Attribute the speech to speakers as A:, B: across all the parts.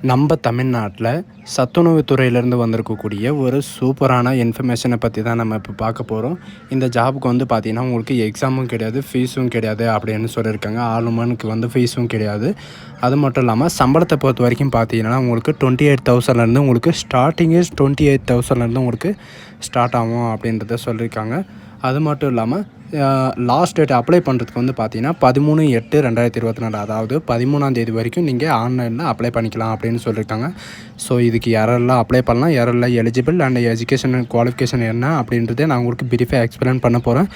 A: நம்ம தமிழ்நாட்டில் சத்துணவு துறையிலேருந்து வந்திருக்கக்கூடிய ஒரு சூப்பரான இன்ஃபர்மேஷனை பற்றி தான் நம்ம இப்போ பார்க்க போகிறோம். இந்த ஜாபுக்கு வந்து பார்த்திங்கன்னா உங்களுக்கு எக்ஸாமும் கிடையாது, ஃபீஸும் கிடையாது அப்படின்னு சொல்லியிருக்காங்க. 6 மந்த்துக்கு வந்து ஃபீஸும் கிடையாது. அது மட்டும் இல்லாமல் சம்பளத்தை பொறுத்த வரைக்கும் பார்த்தீங்கன்னா உங்களுக்கு 28,000லேருந்து உங்களுக்கு ஸ்டார்டிங்கே 28,000லேருந்து உங்களுக்கு ஸ்டார்ட் ஆகும் அப்படின்றத சொல்லியிருக்காங்க. அது மட்டும் இல்லாமல் லாஸ்ட் டேட் அப்ளை பண்ணுறதுக்கு வந்து பார்த்தீங்கன்னா 13/8/2024 அதாவது 13ஆம் தேதி வரைக்கும் நீங்கள் ஆன்லைனில் அப்ளை பண்ணிக்கலாம் அப்படின்னு சொல்லியிருக்காங்க. ஸோ இதுக்கு யாரெல்லாம் அப்ளை பண்ணலாம், யாரெல்லாம் எலிஜிபிள் அண்ட் எஜுகேஷன் குவாலிஃபிகேஷன் என்ன அப்படின்றத நான் உங்களுக்கு பிரீஃபாக எக்ஸ்பிளைன் பண்ண போகிறேன்.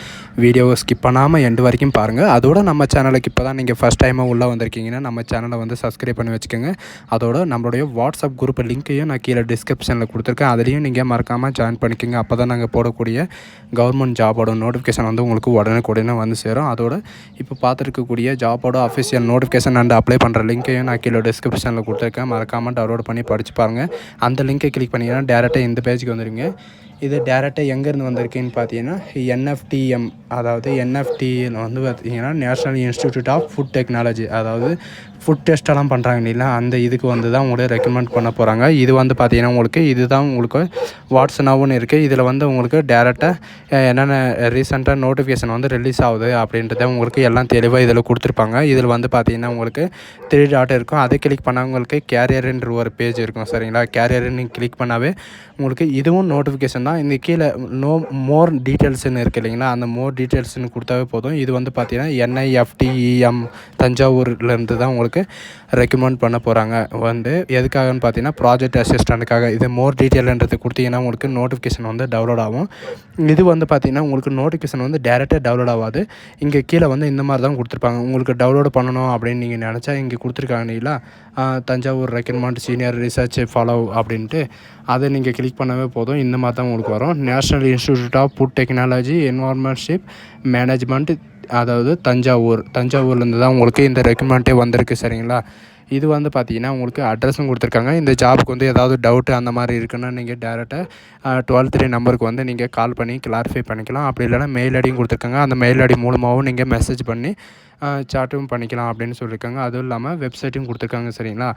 A: வீடியோவை ஸ்கிப் பண்ணாமல் எண்டு வரைக்கும் பாருங்கள். அதோட நம்ம சேனலுக்கு இப்போ தான் நீங்கள் ஃபஸ்ட் டைமாக உள்ளே வந்திருக்கீங்கன்னா நம்ம சேனலை வந்து சப்ஸ்கிரைப் பண்ணி வச்சுக்கோங்க. அதோட நம்மளுடைய வாட்ஸ்அப் குரூப் லிங்க்கையும் நான் கீழே டிஸ்கிரிப்ஷனில் கொடுத்துருக்கேன். அதுலேயும் நீங்கள் மறக்காமல் ஜாயின் பண்ணிக்கோங்க. அப்போ தான் நாங்கள் போடக்கூடிய கவர்மெண்ட் ஜாபோட நோட்டிஃபிகேஷன் வந்து உங்களுக்கு உடனே வந்து சேரும். அதோட இப்போ பார்த்துருக்கக்கூடிய ஜாபோட அஃபிஷியல் நோட்டிஃபிகேஷன் அண்ட் அப்ளை பண்ணுற லிங்க்கையும் நான் கீழே டிஸ்கிரிப்ஷனில் கொடுத்துருக்கேன். மறக்காமல் டவுன்லோட் பண்ணி படித்து பாருங்கள். அந்த லிங்க்கை கிளிக் பண்ணிங்கன்னா டேரெக்டாக இந்த பேஜுக்கு வந்துடுங்க. இது டேரெக்டாக எங்கேருந்து வந்திருக்குன்னு பார்த்தீங்கன்னா NFTM, அதாவது NFTயில் வந்து பார்த்தீங்கன்னா national institute of food technology, அதாவது ஃபுட் டெஸ்ட்டெல்லாம் பண்ணுறாங்க இல்லைங்களா, அந்த இதுக்கு வந்து தான் உங்களை ரெக்கமெண்ட் பண்ண போகிறாங்க. இது வந்து பார்த்தீங்கன்னா உங்களுக்கு இதுதான் உங்களுக்கு வாட்ஸ்அப்னு இருக்குது. இதில் வந்து உங்களுக்கு டேரெக்டாக என்னென்ன ரீசெண்டாக நோட்டிஃபிகேஷன் வந்து ரிலீஸ் ஆகுது அப்படின்றத உங்களுக்கு எல்லாம் தெளிவாக இதில் கொடுத்துருப்பாங்க. இதில் வந்து பார்த்தீங்கன்னா உங்களுக்கு 3 டாட் இருக்கும். அதை கிளிக் பண்ணால் உங்களுக்கு கேரியர்ன்ற ஒரு பேஜ் இருக்கும். சரிங்களா, கேரியர்னு கிளிக் பண்ணாவே உங்களுக்கு இதுவும் நோட்டிஃபிகேஷன் தான். இந்த கீழே மோர் டீட்டெயில்ஸ்னு இருக்குது இல்லைங்களா, அந்த மோர் டீட்டெயில்ஸ்னு கொடுத்தாவே போதும். இது வந்து பார்த்தீங்கன்னா NIFTEM தஞ்சாவூர்லேருந்து தான் உங்களுக்கு ரெக்கமெண்ட் பண்ண போகிறாங்க. வந்து எதுக்காகன்னு பார்த்தீங்கன்னா ப்ராஜெக்ட் அசிஸ்டண்ட்டுக்காக. இது மோர் டீட்டெயில்ன்றது கொடுத்தீங்கன்னா உங்களுக்கு நோட்டிஃபிகேஷன் வந்து டவுன்லோட் ஆகும். இது வந்து பார்த்தீங்கன்னா உங்களுக்கு நோட்டிஃபிகேஷன் வந்து டேரெக்டாக டவுன்லோட் ஆகாது. இங்கே கீழே வந்து இந்த மாதிரி தான் கொடுத்துருப்பாங்க. உங்களுக்கு டவுன்லோடு பண்ணணும் அப்படின்னு நீங்கள் நினச்சா இங்கே கொடுத்துருக்காங்க இல்லைங்களா, Thanjavur recommend senior research follow அப்படின்ட்டு அதை நீங்கள் கிளிக் பண்ணவே போதும். இந்த மாதிரி தான் உங்களுக்கு வரும். National institute of food technology entrepreneurship management, அதாவது தஞ்சாவூர்லேருந்து தான் உங்களுக்கு இந்த ரெக்கமெண்டே வந்திருக்கு. சரிங்களா, இது வந்து பார்த்தீங்கன்னா உங்களுக்கு அட்ரஸும் கொடுத்துருக்காங்க. இந்த ஜாபுக்கு வந்து ஏதாவது டவுட்டு அந்த மாதிரி இருக்குன்னா நீங்கள் டேரெக்டாக 12 நம்பருக்கு வந்து நீங்கள் கால் பண்ணி கிளாரிஃபை பண்ணிக்கலாம். அப்படி இல்லைனா மெயில் ஐடியும் கொடுத்துருக்காங்க. அந்த மெயில் ஐடி மூலமாகவும் நீங்கள் மெசேஜ் பண்ணி சாட்டும் பண்ணிக்கலாம் அப்படின்னு சொல்லியிருக்காங்க. அதுவும் இல்லாமல் வெப்சைட்டும் கொடுத்துருக்காங்க. சரிங்களா,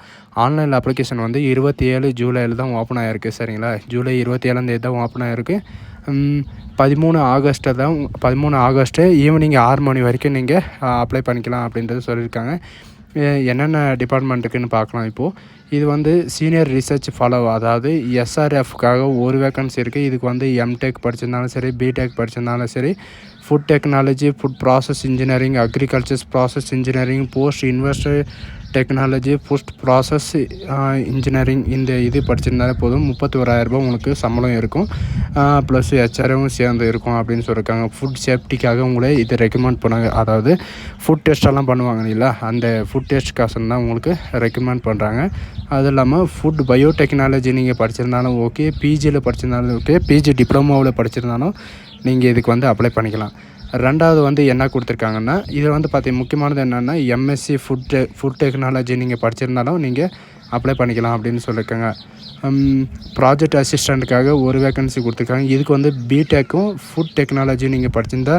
A: ஆன்லைன் அப்ளிகேஷன் வந்து 27 ஜூலையில் தான் ஓப்பன் ஆகிருக்கு. சரிங்களா, ஜூலை 27ஆம் தேதி தான் ஓப்பன் ஆகிருக்கு. 13 ஆகஸ்ட்டு ஈவினிங் 6 மணி வரைக்கும் நீங்கள் அப்ளை பண்ணிக்கலாம் அப்படின்றது சொல்லியிருக்காங்க. என்னென்ன டிபார்ட்மெண்ட்டுக்குன்னு பார்க்கலாம். இப்போது இது வந்து சீனியர் ரிசர்ச் ஃபாலோ, அதாவது SRFக்காக ஒரு வேக்கன்சி இருக்குது. இதுக்கு வந்து எம்டெக் படிச்சிருந்தாலும் சரி, பிடெக் படிச்சிருந்தாலும் சரி, food technology, food process engineering, agriculture process engineering, post investor technology, food process engineering, இந்த இது படிச்சிருந்தாலே போதும். 31,000 உங்களுக்கு சம்பளம் இருக்கும். ப்ளஸ் HRM சேர்ந்து இருக்கும் அப்படின்னு சொல்லியிருக்காங்க. ஃபுட் சேஃப்டிக்காக உங்களை இதை ரெக்கமெண்ட் பண்ணாங்க. அதாவது ஃபுட் டெஸ்ட்டெல்லாம் பண்ணுவாங்க இல்லைங்களா, அந்த ஃபுட் டெஸ்ட் காசு தான் உங்களுக்கு ரெக்கமெண்ட் பண்ணுறாங்க. அது இல்லாமல் ஃபுட் பயோடெக்னாலஜி நீங்கள் படிச்சிருந்தாலும் ஓகே, பிஜியில் படிச்சிருந்தாலும் ஓகே, பிஜி டிப்ளமோவில் படிச்சிருந்தாலும் நீங்கள் இதுக்கு வந்து அப்ளை பண்ணிக்கலாம். ரெண்டாவது வந்து என்ன கொடுத்துருக்காங்கன்னா, இதில் வந்து முக்கியமானது என்னென்னா MSc ஃபுட் டெக்னாலஜி நீங்கள் படிச்சிருந்தாலும் நீங்கள் அப்ளை பண்ணிக்கலாம் அப்படின்னு சொல்லியிருக்காங்க. ப்ராஜெக்ட் அசிஸ்டண்ட்டுக்காக ஒரு வேக்கன்சி கொடுத்துருக்காங்க. இதுக்கு வந்து பிடெக்கும் ஃபுட் டெக்னாலஜி நீங்கள் படிச்சிருந்தா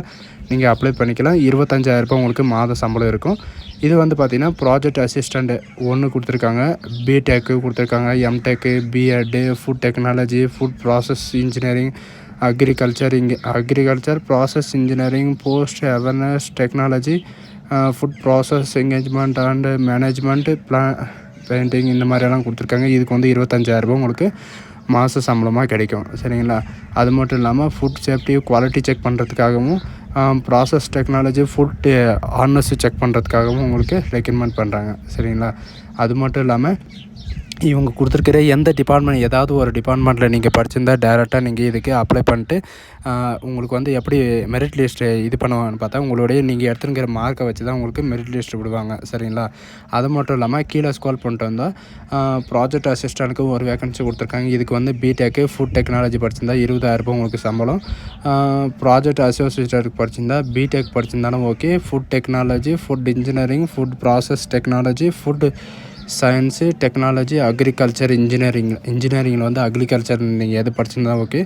A: நீங்கள் அப்ளை பண்ணிக்கலாம். 25,000 உங்களுக்கு மாத சம்பளம் இருக்கும். இது வந்து பார்த்திங்கன்னா ப்ராஜெக்ட் அசிஸ்டண்ட் 1 கொடுத்துருக்காங்க, பிடெக்கு கொடுத்துருக்காங்க, எம்டெக்கு, B Ed, food technology, food process engineering, agriculture process engineering, post awareness technology, food process engagement and management, painting, இந்த மாதிரியெல்லாம் கொடுத்துருக்காங்க. இதுக்கு வந்து 25,000 உங்களுக்கு மாத சம்பளமாக கிடைக்கும். சரிங்களா, அது மட்டும் இல்லாமல் ஃபுட் சேஃப்டி குவாலிட்டி செக் பண்ணுறதுக்காகவும், process technology, food honours check பண்ணுறதுக்காகவும் உங்களுக்கு ரெக்கமெண்ட் பண்ணுறாங்க. சரிங்களா, அது மட்டும் இல்லாமல் இவங்க கொடுத்துருக்கிற எந்த டிபார்ட்மெண்ட், ஏதாவது ஒரு டிபார்ட்மெண்ட்டில் நீங்கள் படிச்சிருந்தால் டேரெக்டாக நீங்கள் இதுக்கு அப்ளை பண்ணிட்டு உங்களுக்கு வந்து எப்படி மெரிட் லிஸ்ட்டு இது பண்ணுவாங்கன்னு பார்த்தா உங்களுடைய நீங்கள் எடுத்துங்கிற மார்க்கை வச்சு தான் உங்களுக்கு மெரிட் லிஸ்ட்டு விடுவாங்க. சரிங்களா, அது மட்டும் இல்லாமல் கீழே ஸ்க்ரோல் பண்ணிட்டு வந்தால் ப்ராஜெக்ட் அசிஸ்டண்ட்டுக்கு ஒரு வேக்கன்சி கொடுத்துருக்காங்க. இதுக்கு வந்து பிடெக்கு ஃபுட் டெக்னாலஜி படிச்சிருந்தா 20,000 உங்களுக்கு சம்பளம். ப்ராஜெக்ட் அசோசியேட்டுக்கு படிச்சிருந்தா பிடெக் படிச்சிருந்தாலும் okay, food technology, food engineering, food process technology, food science technology, agriculture இன்ஜினியரிங்கில் வந்து அக்ரிகல்ச்சர் நீங்கள் எது படிச்சிருந்தா ஓகே,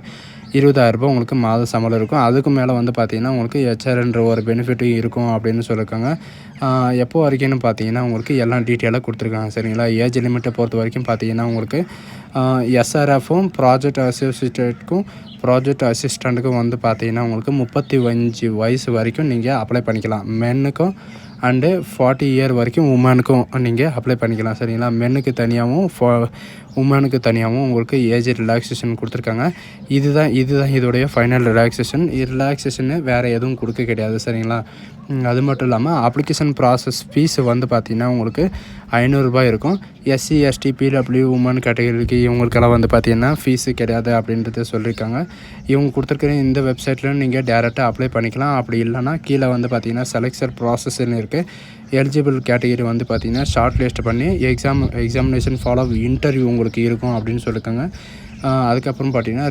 A: 20,000 உங்களுக்கு மாத சம்பளம் இருக்கும். அதுக்கு மேலே வந்து பார்த்திங்கன்னா உங்களுக்கு HRன்ற ஒரு பெனிஃபிட்டும் இருக்கும் அப்படின்னு சொல்லியிருக்காங்க. எப்போ வரைக்கும்னு பார்த்தீங்கன்னா உங்களுக்கு எல்லாம் டீட்டெயிலாக கொடுத்துருக்காங்க சரிங்களா. ஏஜ் லிமிட்டை பொறுத்த வரைக்கும் பார்த்தீங்கன்னா உங்களுக்கு எஸ்ஆர்எஃப்பும் ப்ராஜெக்ட் அசோசியேட்டுக்கும் ப்ராஜெக்ட் அசிஸ்டண்ட்டுக்கும் வந்து பார்த்தீங்கன்னா உங்களுக்கு 35 வயசு வரைக்கும் நீங்கள் அப்ளை பண்ணிக்கலாம். மென்னுக்கும் அண்டு 40 இயர் வரைக்கும் உமனுக்கும் நீங்கள் அப்ளை பண்ணிக்கலாம் சரிங்களா. மென்னுக்கு தனியாகவும் உமனுக்கு தனியாகவும் உங்களுக்கு ஏஜ் ரிலாக்ஸேஷன் கொடுத்துருக்காங்க. இதுதான் இதோடைய ஃபைனல் ரிலாக்ஸேஷன்னு வேறு எதுவும் கொடுக்க கிடையாது சரிங்களா. அது மட்டும் இல்லாமல் அப்ளிகேஷன் ப்ராசஸ் ஃபீஸ் வந்து பார்த்திங்கன்னா உங்களுக்கு 500 ரூபாய் இருக்கும். எஸ்சி எஸ்டி பிடபிள்யூ உமன் கேட்டகரிக்கு இவங்களுக்கெல்லாம் வந்து பார்த்திங்கன்னா ஃபீஸு கிடையாது அப்படின்றத சொல்லியிருக்காங்க. இவங்க கொடுத்துருக்குற இந்த வெப்சைட்டில் நீங்கள் டேரெக்டாக அப்ளை பண்ணிக்கலாம். அப்படி இல்லைனா கீழே வந்து பார்த்திங்கன்னா செலெக்ஷன் ப்ராசஸ்ன்னு இருக்குது. எலிஜிபிள் கேட்டகரி வந்து பார்த்திங்கன்னா ஷார்ட் லிஸ்ட் பண்ணி எக்ஸாமினேஷன் ஃபாலோ இன்டர்வியூ உங்களுக்கு இருக்கும் அப்படின்னு சொல்லியிருக்காங்க. அதுக்கப்புறம் பார்த்திங்கன்னா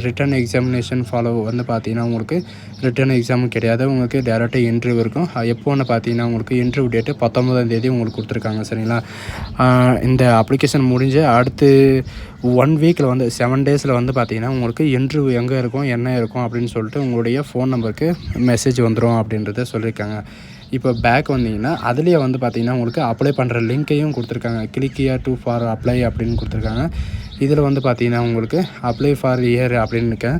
A: ரிட்டன் எக்ஸாமினேஷன் ஃபாலோ வந்து பார்த்திங்கன்னா உங்களுக்கு ரிட்டன் எக்ஸாமும் கிடையாது. உங்களுக்கு டேரெக்டாக இன்டர்வியூ இருக்கும். எப்போன்னு பார்த்தீங்கன்னா உங்களுக்கு இன்டர்வியூ டேட்டு 19ஆம் தேதி உங்களுக்கு கொடுத்துருக்காங்க சரிங்களா. இந்த அப்ளிகேஷன் முடிஞ்சு அடுத்து 1 வீக்கில் வந்து 7 டேஸில் வந்து பார்த்திங்கன்னா உங்களுக்கு இன்டர்வியூ எங்கே இருக்கும் என்ன இருக்கும் அப்படின்னு சொல்லிட்டு உங்களுடைய ஃபோன் நம்பருக்கு மெசேஜ் வந்துடும் அப்படின்றத சொல்லியிருக்காங்க. இப்போ பேக் வந்தீங்கன்னா அதுலேயே வந்து பார்த்திங்கன்னா உங்களுக்கு அப்ளை பண்ணுற லிங்க்கையும் கொடுத்துருக்காங்க. Click here to for apply அப்படின்னு கொடுத்துருக்காங்க. இதில் வந்து பார்த்திங்கன்னா உங்களுக்கு அப்ளை ஃபார் இயர் அப்படின்னு இருக்கேன்.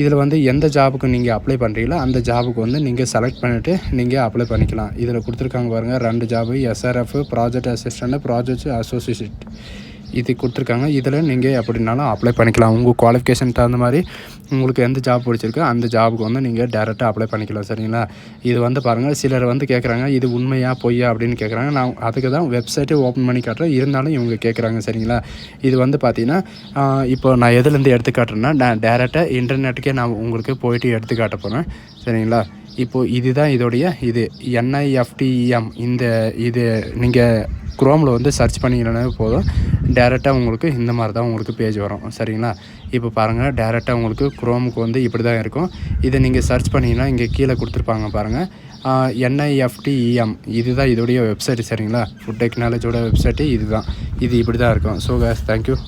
A: இதில் வந்து எந்த ஜாபுக்கு நீங்கள் அப்ளை பண்ணுறீங்களோ அந்த ஜாபுக்கு வந்து நீங்கள் செலக்ட் பண்ணிவிட்டு நீங்கள் அப்ளை பண்ணிக்கலாம். இதில் கொடுத்துருக்காங்க பாருங்கள் 2 job SRF project assistant project associate இது கொடுத்துருக்காங்க. இதில் நீங்கள் எப்படினாலும் அப்ளை பண்ணிக்கலாம். உங்கள் குவாலிஃபிகேஷன் தகுந்த மாதிரி உங்களுக்கு எந்த ஜாப் பிடிச்சிருக்கோ அந்த ஜாபுக்கு வந்து நீங்கள் டேரெக்டாக அப்ளை பண்ணிக்கலாம் சரிங்களா. இது வந்து பாருங்கள் சிலர் வந்து கேட்குறாங்க இது உண்மையா பொய்யா அப்படின்னு கேட்குறாங்க. நான் அதுக்கு தான் வெப்சைட்டே ஓப்பன் பண்ணி காட்டுறேன். இருந்தாலும் இவங்க கேட்குறாங்க சரிங்களா. இது வந்து பார்த்திங்கன்னா இப்போ நான் எதுலேருந்து எடுத்து காட்டுறேன்னா நான் டேரெக்டாக இன்டர்நெட்டுக்கே நான் உங்களுக்கு போயிட்டு எடுத்து காட்ட போகிறேன் சரிங்களா. இப்போது இதுதான் இதோடைய இது NIFTEM இது நீங்கள் குரோமில் வந்து சர்ச் பண்ணிங்கன்னாவே போதும். டேரெக்டாக உங்களுக்கு இந்த மாதிரி தான் உங்களுக்கு பேஜ் வரும் சரிங்களா. இப்போ பாருங்கள் டேரெக்டாக உங்களுக்கு குரோமுக்கு வந்து இப்படி தான் இருக்கும். இதை நீங்கள் சர்ச் பண்ணிங்கன்னா இங்கே கீழே கொடுத்துருப்பாங்க பாருங்கள் NIFTEM இதுதான் இதோடைய வெப்சைட்டு சரிங்களா. ஃபுட் டெக்னாலஜியோட வெப்சைட்டு இது இப்படி தான் இருக்கும். So thank you.